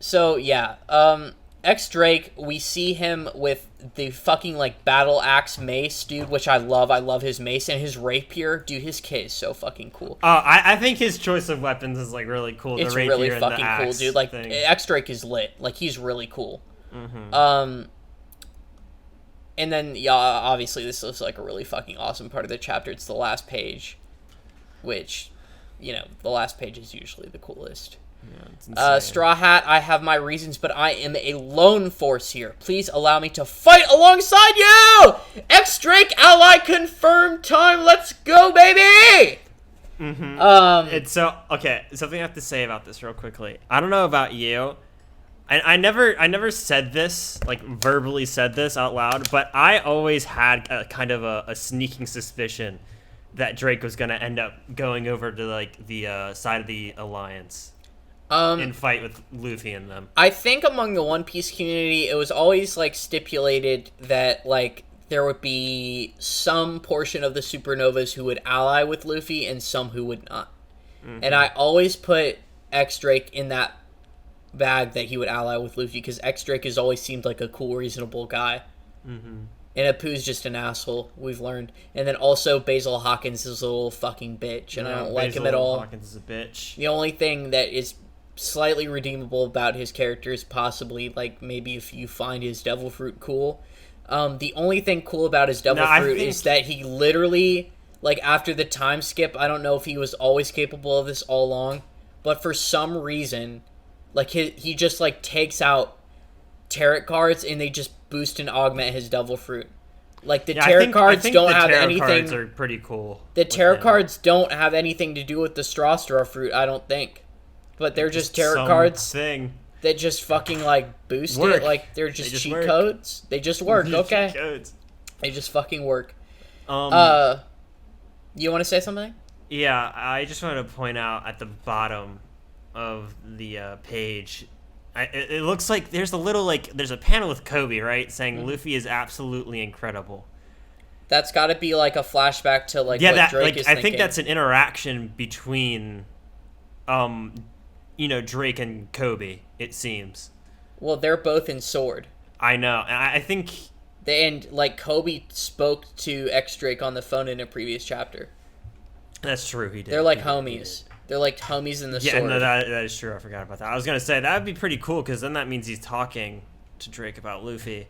So, yeah. X-Drake, we see him with the fucking, like, battle axe mace, dude, which I love. I love his mace and his rapier. Dude, his kit is so fucking cool. I think his choice of weapons is, like, really cool. It's the rapier really and fucking the cool, axe dude. Like, thing. X-Drake is lit. Like, he's really cool. Mm-hmm. And then, yeah, obviously, this looks like a really fucking awesome part of the chapter. It's the last page, which, you know, the last page is usually the coolest. Yeah, it's insane. Straw Hat, I have my reasons, but I am a lone force here. Please allow me to fight alongside you! X-Drake ally confirmed time. Let's go, baby! Mm-hmm. It's so okay. Something I have to say about this real quickly. I don't know about you. I never said this, like verbally said this out loud, but I always had a kind of a sneaking suspicion that Drake was gonna end up going over to like the side of the Alliance. And fight with Luffy and them. I think among the One Piece community, it was always, like, stipulated that, like, there would be some portion of the Supernovas who would ally with Luffy and some who would not. Mm-hmm. And I always put X-Drake in that bag that he would ally with Luffy, because X-Drake has always seemed like a cool, reasonable guy. Mm-hmm. And Apu's just an asshole, we've learned. And then also Basil Hawkins is a little fucking bitch, and I don't like him at all. Hawkins is a bitch. The only thing that is slightly redeemable about his character is possibly, like, maybe if you find his devil fruit cool. The only thing cool about his devil fruit is that he literally, like, after the time skip, I don't know if he was always capable of this all along, but for some reason, like, he just, like, takes out tarot cards and they just boost and augment his devil fruit. Like, the tarot cards don't have anything. The tarot cards are pretty cool. The tarot cards don't have anything to do with the straw fruit, I don't think. But they're just tarot cards that just fucking, like, boost it. Like, they're just cheat codes. They just work, okay. Cheat codes. They just fucking work. You want to say something? Yeah, I just wanted to point out at the bottom of the page, it looks like there's a little, like, there's a panel with Kobe, right? Saying Luffy is absolutely incredible. That's got to be, like, a flashback to, like, what Drake is thinking. I think that's an interaction between... you know, Drake and Kobe, it seems. Well, they're both in Sword. I know. And I think... And, like, Kobe spoke to X-Drake on the phone in a previous chapter. That's true, he did. They're like homies. They're like homies in the Sword. Yeah, no, that is true. I forgot about that. I was going to say, that would be pretty cool, because then that means he's talking to Drake about Luffy.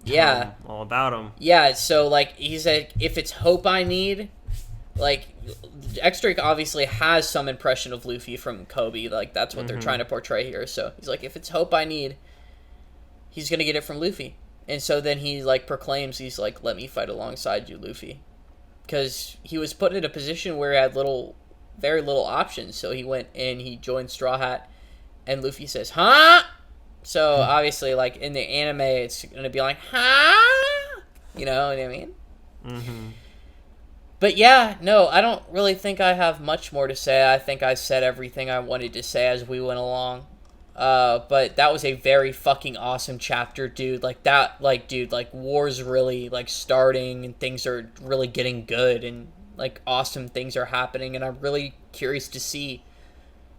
Yeah. All about him. Yeah, so, like, he said, if it's hope I need... Like, X-Drake obviously has some impression of Luffy from Kobe. Like, that's what they're trying to portray here. So, he's like, if it's hope I need, he's going to get it from Luffy. And so then he, like, proclaims, he's like, let me fight alongside you, Luffy. Because he was put in a position where he had very little options. So he went and he joined Straw Hat. And Luffy says, huh? So, obviously, like, in the anime, it's going to be like, huh? You know what I mean? Mm-hmm. But yeah, no, I don't really think I have much more to say. I think I said everything I wanted to say as we went along. But that was a very fucking awesome chapter, dude. Like, war's really, like, starting and things are really getting good and, like, awesome things are happening. And I'm really curious to see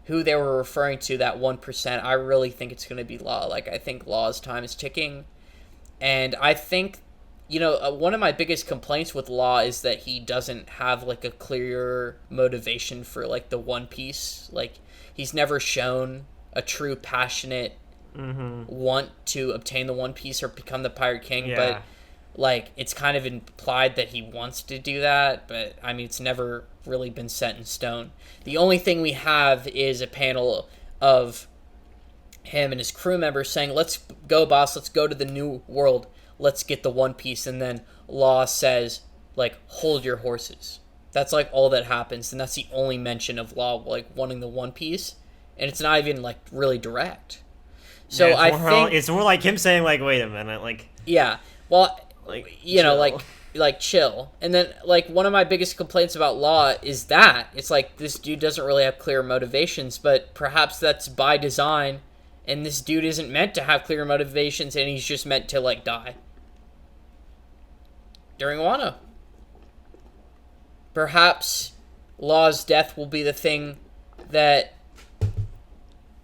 who they were referring to, that 1%. I really think it's going to be Law. Like, I think Law's time is ticking. And I think... You know, one of my biggest complaints with Law is that he doesn't have, like, a clear motivation for, like, the One Piece. Like, he's never shown a true passionate want to obtain the One Piece or become the Pirate King. Yeah. But, like, it's kind of implied that he wants to do that. But, I mean, it's never really been set in stone. The only thing we have is a panel of him and his crew members saying, let's go, boss, let's go to the new world. Let's get the One Piece. And then Law says, like, hold your horses. That's, like, all that happens, and that's the only mention of Law, like, wanting the One Piece, and it's not even, like, really direct. So yeah, I think... It's more like him saying, like, wait a minute, like... Yeah, well, like, you know, chill. like, chill. And then, like, one of my biggest complaints about Law is that. It's like, this dude doesn't really have clear motivations, but perhaps that's by design, and this dude isn't meant to have clear motivations, and he's just meant to, like, die. During Wano. Perhaps Law's death will be the thing that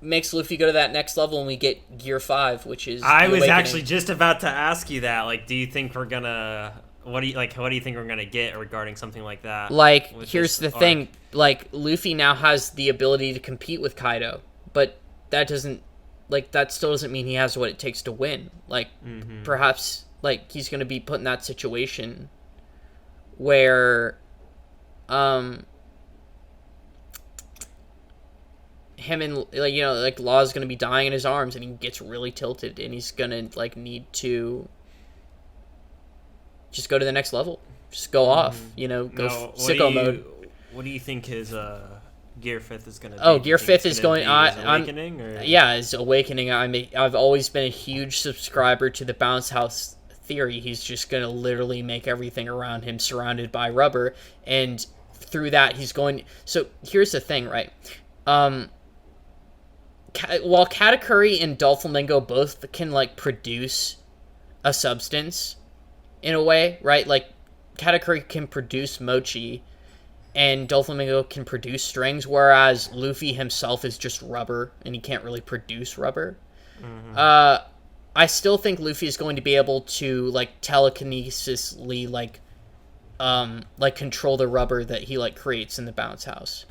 makes Luffy go to that next level and we get Gear 5, which is I was Awakening. actually just about to ask you that. Like, do you think we're gonna... What do you think we're gonna get regarding something like that? Like, here's the thing. Like, Luffy now has the ability to compete with Kaido, but that doesn't... Like, that still doesn't mean he has what it takes to win. Like, perhaps, like, he's gonna be put in that situation where... him and, like, you know, like, Law's gonna be dying in his arms, and he gets really tilted, and he's gonna, like, need to just go to the next level, just go off, you know, go sicko mode. What do you think his Gear 5th is gonna be? Oh, Gear 5th is going... Awakening, or? Yeah, it's Awakening. I've always been a huge subscriber to the Bounce House theory. He's just gonna literally make everything around him surrounded by rubber, and through that he's going... So here's the thing, right? While Katakuri and Doflamingo both can, like, produce a substance in a way, right? Like, Katakuri can produce mochi and Doflamingo can produce strings, whereas Luffy himself is just rubber and he can't really produce rubber. I still think Luffy is going to be able to, like, telekinesisly, like control the rubber that he, like, creates in the Bounce House.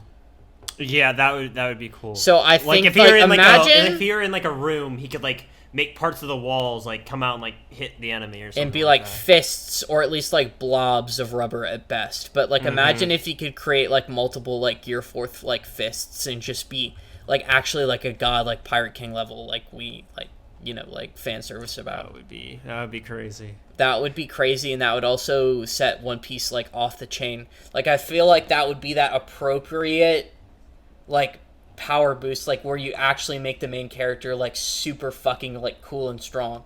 Yeah, that would be cool. So I think, like, if you're in imagine... if you're in, like, a room, he could, like, make parts of the walls, like, come out and, like, hit the enemy or something. And be like fists, or at least, like, blobs of rubber at best. But, like, imagine if he could create, like, multiple, like, Gear 4th, like, fists and just be, like, actually, like, a god, like, Pirate King level, like, we, like, you know, like, fan service about. That would be crazy. That would be crazy, and that would also set One Piece, like, off the chain. Like, I feel like that would be that appropriate, like, power boost, like, where you actually make the main character, like, super fucking, like, cool and strong.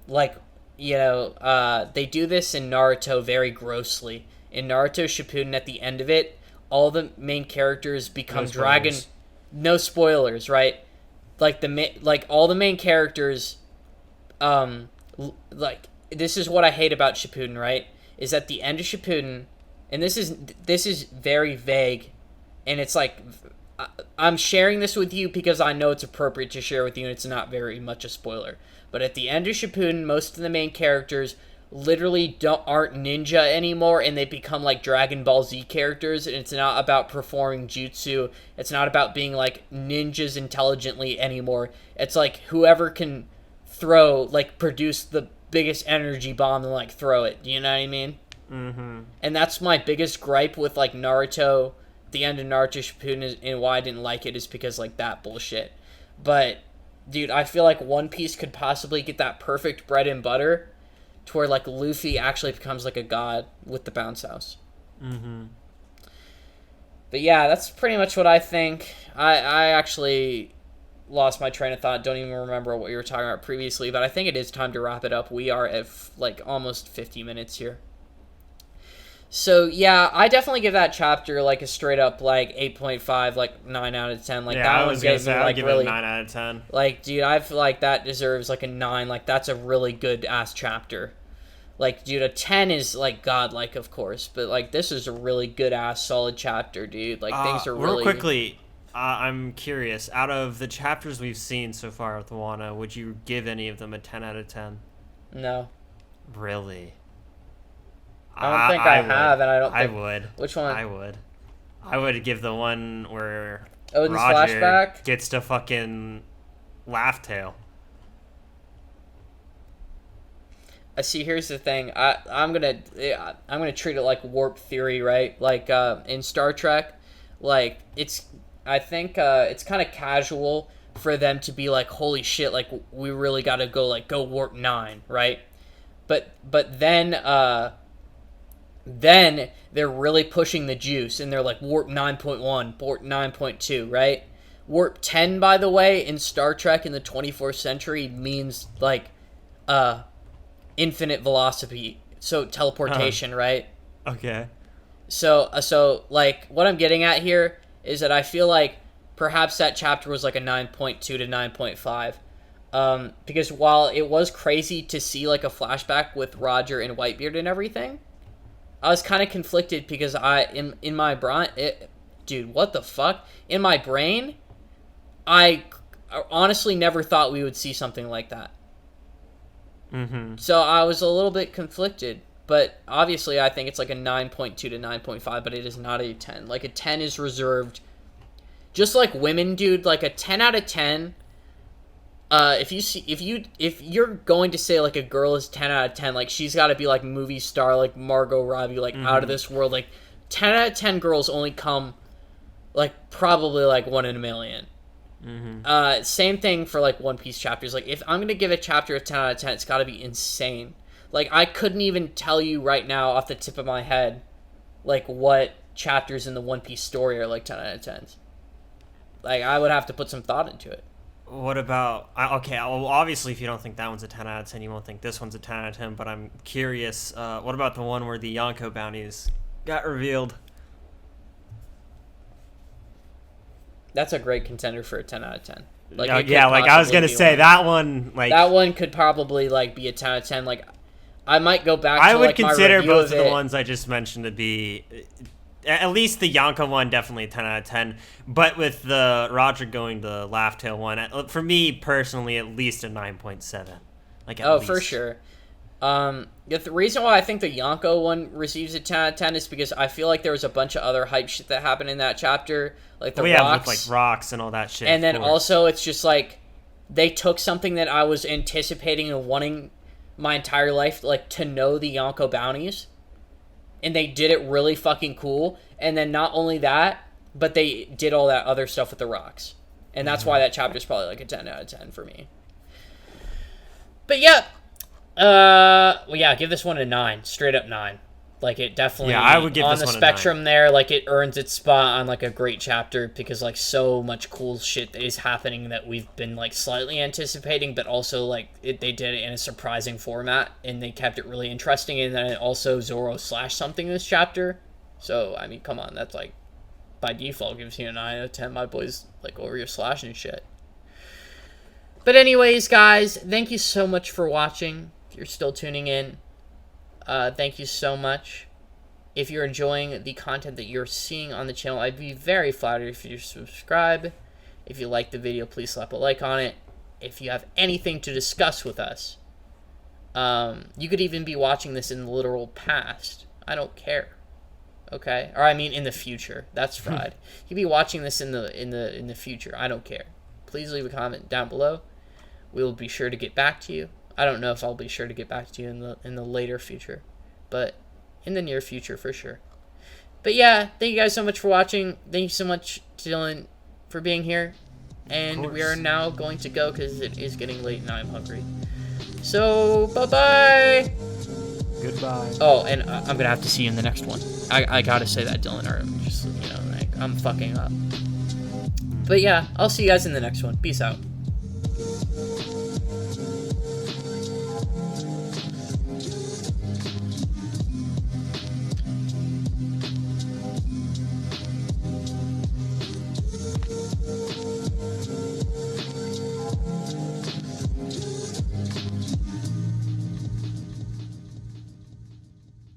Like, you know, they do this in Naruto very grossly. In Naruto Shippuden, at the end of it, all the main characters become dragon... No spoilers, right? Like, all the main characters, like, this is what I hate about Shippuden, right? Is at the end of Shippuden, and this is very vague, and it's like, I'm sharing this with you because I know it's appropriate to share with you, and it's not very much a spoiler. But at the end of Shippuden, most of the main characters literally aren't ninja anymore, and they become, like, Dragon Ball Z characters, and it's not about performing jutsu. It's not about being, like, ninjas intelligently anymore. It's like whoever can throw, like, produce the biggest energy bomb and, like, throw it. Do you know what I mean? And that's my biggest gripe with, like, Naruto, the end of Naruto Shippuden, and why I didn't like it is because, like, that bullshit. But, dude, I feel like One Piece could possibly get that perfect bread and butter to where, like, Luffy actually becomes, like, a god with the Bounce House. But yeah, that's pretty much what I think. I actually lost my train of thought. Don't even remember what we were talking about previously, but I think it is time to wrap it up. We are at, like, almost 50 minutes here. So, yeah, I definitely give that chapter, like, a straight-up, like, 8.5, like, 9 out of 10. Like, yeah, that I one was gonna gave say, me, I'd like, give really... it a 9 out of 10. Like, dude, I feel like that deserves, like, a 9. Like, that's a really good-ass chapter. Like, dude, a 10 is, like, godlike, of course. But, like, this is a really good-ass, solid chapter, dude. Like, things are really... Real quickly, I'm curious. Out of the chapters we've seen so far with Wano, would you give any of them a 10 out of 10? No. Really? I don't think I have, and I don't think... I would. Which one? I would give the one where Odin's Roger flashback? gets to fucking Laugh Tale. See, here's the thing. I'm gonna treat it like warp theory, right? Like, in Star Trek, like, I think it's kind of casual for them to be like, holy shit, like, we really gotta go warp 9, right? but then they're really pushing the juice, and they're like warp 9.1, warp 9.2, right? Warp 10, by the way, in Star Trek in the 24th century means like infinite velocity, so teleportation, right? Okay. So like what I'm getting at here is that I feel like perhaps that chapter was like a 9.2 to 9.5. Because while it was crazy to see like a flashback with Roger and Whitebeard and everything, I was kind of conflicted because in my brain, dude, what the fuck? In my brain, I honestly never thought we would see something like that. Mm-hmm. So I was a little bit conflicted, but obviously I think it's like a 9.2 to 9.5, but it is not a 10. Like a 10 is reserved, just like women, dude. Like a 10 out of 10. If you're going to say like a girl is 10 out of 10, like she's got to be like movie star, like Margot Robbie, like out of this world. Like 10 out of 10 girls only come like probably like 1 in a million. Same thing for like One Piece chapters. Like if I'm gonna give a chapter a 10 out of 10, it's got to be insane. Like I couldn't even tell you right now off the tip of my head, like what chapters in the One Piece story are like 10 out of 10s. Like I would have to put some thought into it. What about... Okay, well, obviously, if you don't think that one's a 10 out of 10, you won't think this one's a 10 out of 10, but I'm curious, what about the one where the Yonko bounties got revealed? That's a great contender for a 10 out of 10. Like, I was going to say, that one, like... That one could probably, like, be a 10 out of 10. Like, I might go back to, I would like, consider my review both of the it. ones I just mentioned to be... At least the Yonko one, definitely a 10 out of 10. But with the Roger going to Laugh Tale one, for me personally, at least a 9.7. Like at least. For sure. The reason why I think the Yonko one receives a 10 out of 10 is because I feel like there was a bunch of other hype shit that happened in that chapter. Like the rocks. With, like, rocks and all that shit. And then also, it's just like, they took something that I was anticipating and wanting my entire life, like, to know the Yonko bounties. And they did it really fucking cool. And then not only that, but they did all that other stuff with the rocks. And that's why that chapter is probably like a 10 out of 10 for me. But yeah. Give this one a 9. Straight up 9. Like, it definitely... Yeah, I would give on this the one spectrum a 9. there, like, it earns its spot on, like, a great chapter because, like, so much cool shit is happening that we've been, like, slightly anticipating, but also, like, they did it in a surprising format, and they kept it really interesting, and then also Zoro slashed something in this chapter. So, I mean, come on, that's, like, by default gives you a 9 out of 10. My boy's, like, over here slashing shit. But anyways, guys, thank you so much for watching. If you're still tuning in, thank you so much. If you're enjoying the content that you're seeing on the channel, I'd be very flattered if you subscribe. If you like the video, please slap a like on it. If you have anything to discuss with us, you could even be watching this in the literal past. I don't care. Okay? Or I mean in the future. That's fried. You could be watching this in the future. I don't care. Please leave a comment down below. We will be sure to get back to you. I don't know if I'll be sure to get back to you in the later future, but in the near future for sure. But yeah, thank you guys so much for watching. Thank you so much, Dylan, for being here. And we are now going to go because it is getting late and I'm hungry. So, bye-bye! Goodbye. Oh, and I'm gonna have to see you in the next one. I gotta say that, Dylan, or I'm just, like, I'm fucking up. But yeah, I'll see you guys in the next one. Peace out.